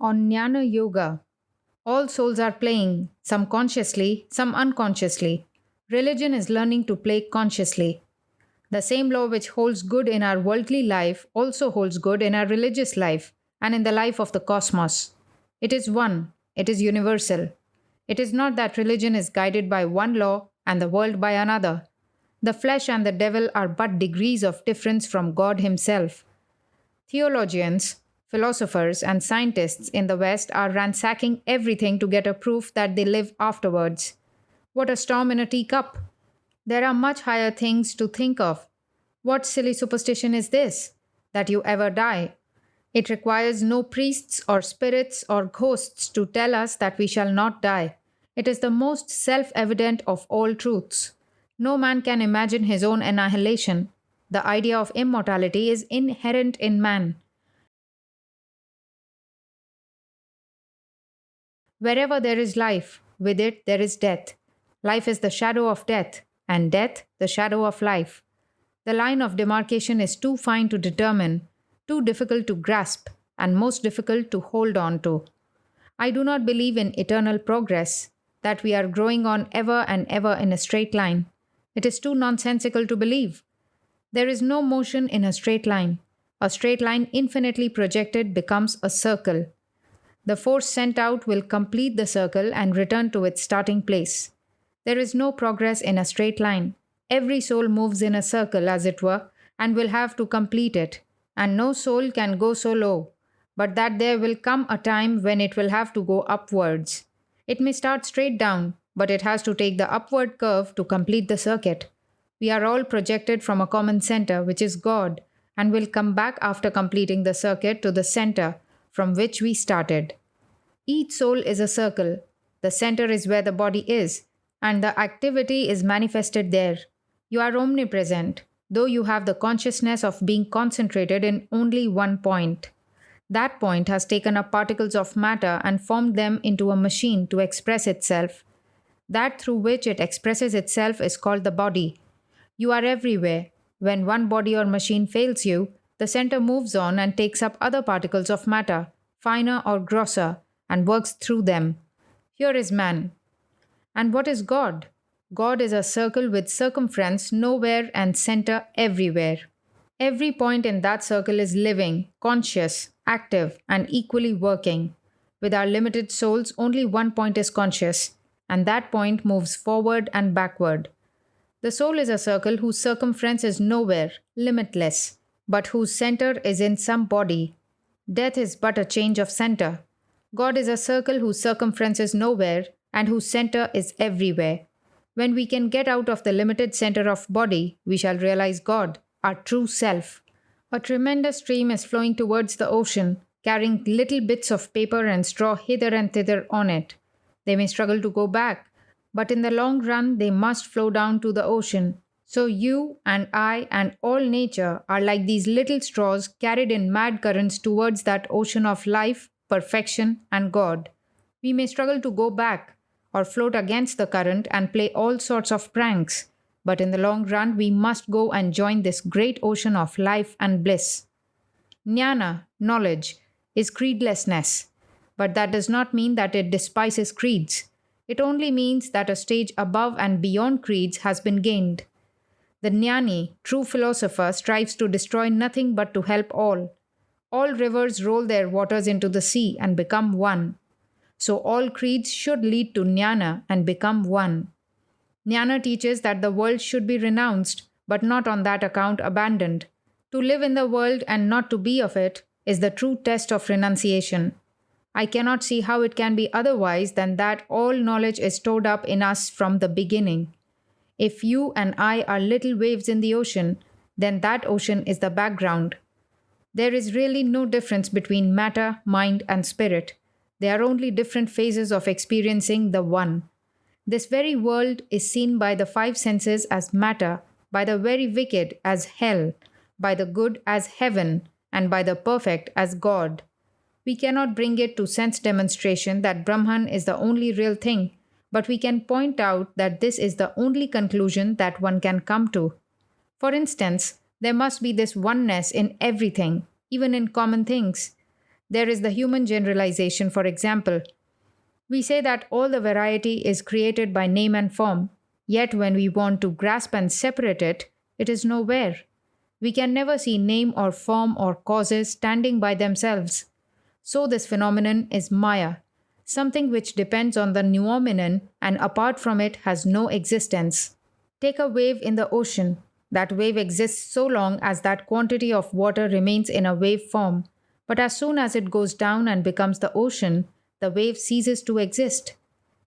On Jnana-Yoga, all souls are playing, some consciously, some unconsciously. Religion is learning to play consciously. The same law which holds good in our worldly life also holds good in our religious life and in the life of the cosmos. It is one, it is universal. It is not that religion is guided by one law and the world by another. The flesh and the devil are but degrees of difference from God Himself. Theologians, philosophers, and scientists in the West are ransacking everything to get a proof that they live afterwards. What a storm in a teacup! There are much higher things to think of. What silly superstition is this? That you ever die. It requires no priests or spirits or ghosts to tell us that we shall not die. It is the most self evident of all truths. No man can imagine his own annihilation. The idea of immortality is inherent in man. Wherever there is life, with it there is death. Life is the shadow of death, and death the shadow of life. The line of demarcation is too fine to determine, too difficult to grasp, and most difficult to hold on to. I do not believe in eternal progress, that we are growing on ever and ever in a straight line. It is too nonsensical to believe. There is no motion in a straight line. A straight line infinitely projected becomes a circle. The force sent out will complete the circle and return to its starting place. There is no progress in a straight line. Every soul moves in a circle, as it were, and will have to complete it. And no soul can go so low, but that there will come a time when it will have to go upwards. It may start straight down, but it has to take the upward curve to complete the circuit. We are all projected from a common center, which is God, and will come back after completing the circuit to the center from which we started. Each soul is a circle. The center is where the body is, and the activity is manifested there. You are omnipresent, though you have the consciousness of being concentrated in only one point. That point has taken up particles of matter and formed them into a machine to express itself. That through which it expresses itself is called the body. You are everywhere. When one body or machine fails you, the center moves on and takes up other particles of matter, finer or grosser, and works through them. Here is man. And what is God? God is a circle with circumference nowhere and center everywhere. Every point in that circle is living, conscious, active, and equally working. With our limited souls, only one point is conscious, and that point moves forward and backward. The soul is a circle whose circumference is nowhere, limitless, but whose center is in some body. Death is but a change of center. God is a circle whose circumference is nowhere and whose center is everywhere. When we can get out of the limited center of body, we shall realize God, our true self. A tremendous stream is flowing towards the ocean, carrying little bits of paper and straw hither and thither on it. They may struggle to go back, but in the long run they must flow down to the ocean. So you and I and all nature are like these little straws carried in mad currents towards that ocean of life, perfection, and God. We may struggle to go back, or float against the current and play all sorts of pranks, but in the long run we must go and join this great ocean of life and bliss. Jnana, knowledge, is creedlessness, but that does not mean that it despises creeds. It only means that a stage above and beyond creeds has been gained. The jnani, true philosopher, strives to destroy nothing but to help all. All rivers roll their waters into the sea and become one. So all creeds should lead to jnana and become one. Jnana teaches that the world should be renounced, but not on that account abandoned. To live in the world and not to be of it is the true test of renunciation. I cannot see how it can be otherwise than that all knowledge is stored up in us from the beginning. If you and I are little waves in the ocean, then that ocean is the background. There is really no difference between matter, mind, and spirit. They are only different phases of experiencing the one. This very world is seen by the five senses as matter, by the very wicked as hell, by the good as heaven, and by the perfect as God. We cannot bring it to sense demonstration that Brahman is the only real thing, but we can point out that this is the only conclusion that one can come to. For instance, there must be this oneness in everything, even in common things. There is the human generalization, for example. We say that all the variety is created by name and form, yet when we want to grasp and separate it, it is nowhere. We can never see name or form or causes standing by themselves. So, this phenomenon is Maya, something which depends on the noumenon and apart from it has no existence. Take a wave in the ocean. That wave exists so long as that quantity of water remains in a wave form, but as soon as it goes down and becomes the ocean, the wave ceases to exist.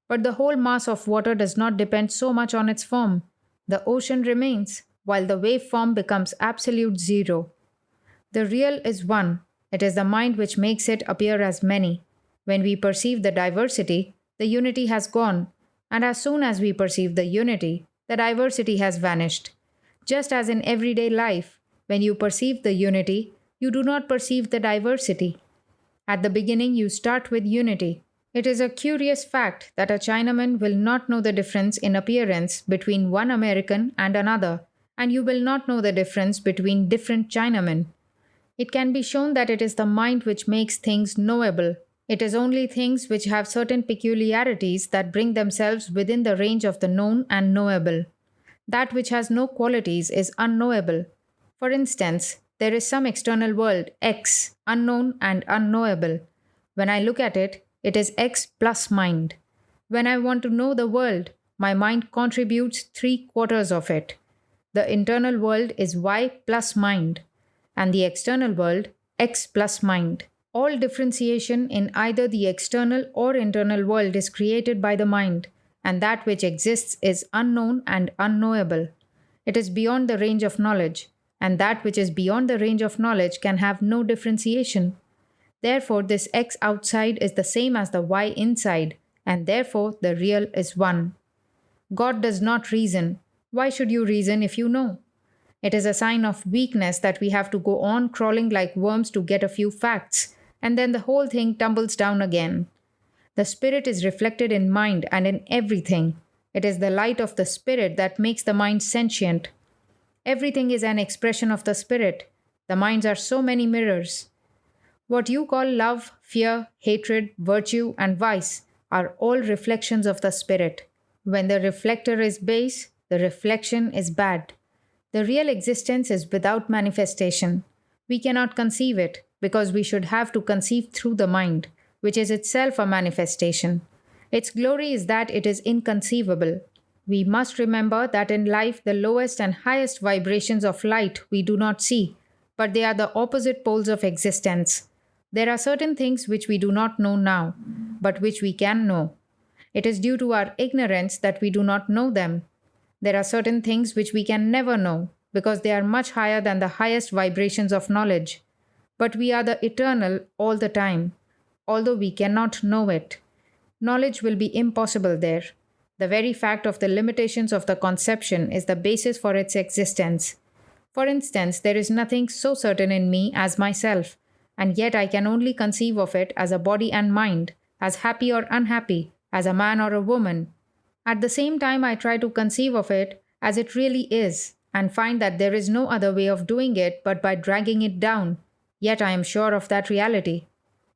But the whole mass of water does not depend so much on its form. The ocean remains, while the wave form becomes absolute zero. The real is one. It is the mind which makes it appear as many. When we perceive the diversity, the unity has gone, and as soon as we perceive the unity, the diversity has vanished. Just as in everyday life, when you perceive the unity, you do not perceive the diversity. At the beginning, you start with unity. It is a curious fact that a Chinaman will not know the difference in appearance between one American and another, and you will not know the difference between different Chinamen. It can be shown that it is the mind which makes things knowable. It is only things which have certain peculiarities that bring themselves within the range of the known and knowable. That which has no qualities is unknowable. For instance, there is some external world, X, unknown and unknowable. When I look at it, it is X plus mind. When I want to know the world, my mind contributes 3/4 of it. The internal world is Y plus mind, and the external world, X plus mind. All differentiation in either the external or internal world is created by the mind, and that which exists is unknown and unknowable. It is beyond the range of knowledge, and that which is beyond the range of knowledge can have no differentiation. Therefore, this X outside is the same as the Y inside, and therefore the real is one. God does not reason. Why should you reason if you know? It is a sign of weakness that we have to go on crawling like worms to get a few facts, and then the whole thing tumbles down again. The spirit is reflected in mind and in everything. It is the light of the spirit that makes the mind sentient. Everything is an expression of the spirit. The minds are so many mirrors. What you call love, fear, hatred, virtue, and vice are all reflections of the spirit. When the reflector is base, the reflection is bad. The real existence is without manifestation. We cannot conceive it because we should have to conceive through the mind, which is itself a manifestation. Its glory is that it is inconceivable. We must remember that in life the lowest and highest vibrations of light we do not see, but they are the opposite poles of existence. There are certain things which we do not know now, but which we can know. It is due to our ignorance that we do not know them. There are certain things which we can never know, because they are much higher than the highest vibrations of knowledge. But we are the eternal all the time, although we cannot know it. Knowledge will be impossible there. The very fact of the limitations of the conception is the basis for its existence. For instance, there is nothing so certain in me as myself, and yet I can only conceive of it as a body and mind, as happy or unhappy, as a man or a woman. At the same time, I try to conceive of it as it really is, and find that there is no other way of doing it but by dragging it down. Yet I am sure of that reality.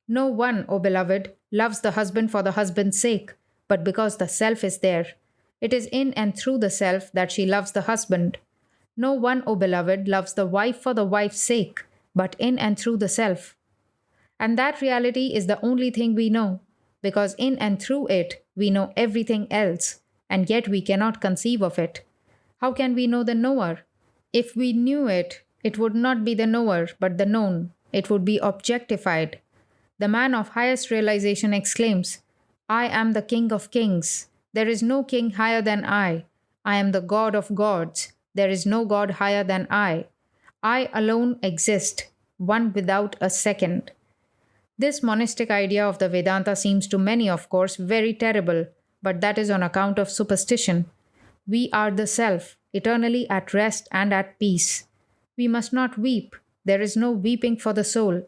No one, O beloved, loves the husband for the husband's sake, but because the self is there. It is in and through the self that she loves the husband. No one, O beloved, loves the wife for the wife's sake, but in and through the self. And that reality is the only thing we know, because in and through it we know everything else, and yet we cannot conceive of it. How can we know the knower? If we knew it, it would not be the knower, but the known. It would be objectified. The man of highest realization exclaims, I am the King of Kings. There is no king higher than I. I am the God of gods. There is no God higher than I. I alone exist, one without a second. This monistic idea of the Vedanta seems to many, of course, very terrible, but that is on account of superstition. We are the self, eternally at rest and at peace. We must not weep. There is no weeping for the soul.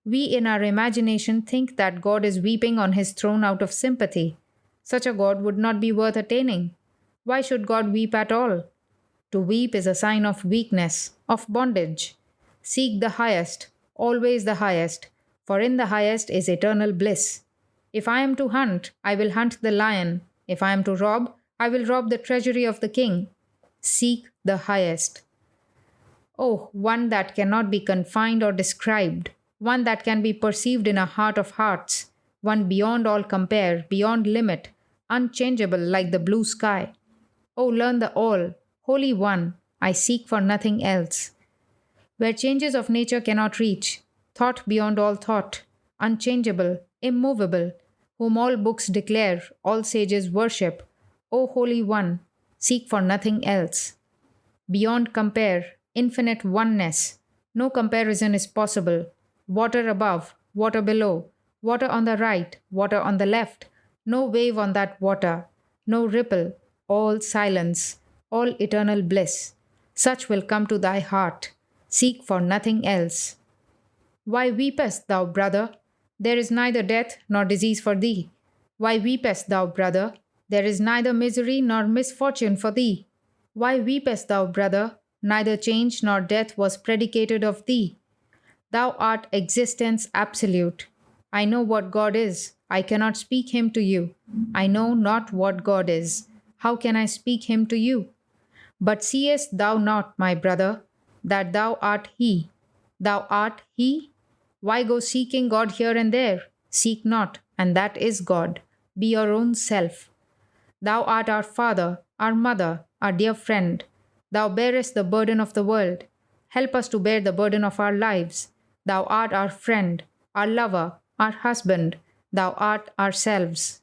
We in our imagination think that God is weeping on his throne out of sympathy. Such a God would not be worth attaining. Why should God weep at all? To weep is a sign of weakness, of bondage. Seek the highest, always the highest, For in the highest is eternal bliss. If I am to hunt, I will hunt the lion. If I am to rob, I will rob the treasury of the king. Seek the highest. Oh, one that cannot be confined or described, one that can be perceived in a heart of hearts, one beyond all compare, beyond limit, unchangeable like the blue sky. Oh, learn the all, Holy One, I seek for nothing else. Where changes of nature cannot reach, thought beyond all thought, unchangeable, immovable, whom all books declare, all sages worship, O Holy One, seek for nothing else. Beyond compare, infinite oneness, no comparison is possible. Water above, water below, water on the right, water on the left, no wave on that water, no ripple, all silence, all eternal bliss. Such will come to thy heart. Seek for nothing else. Why weepest thou, brother? There is neither death nor disease for thee. Why weepest thou, brother? There is neither misery nor misfortune for thee. Why weepest thou, brother? Neither change nor death was predicated of thee. Thou art existence absolute. I know what God is. I cannot speak him to you. I know not what God is. How can I speak him to you? But seest thou not, my brother, that thou art he? Thou art he? Why go seeking God here and there? Seek not, and that is God. Be your own self. Thou art our father, our mother, our dear friend. Thou bearest the burden of the world. Help us to bear the burden of our lives. Thou art our friend, our lover, our husband. Thou art ourselves.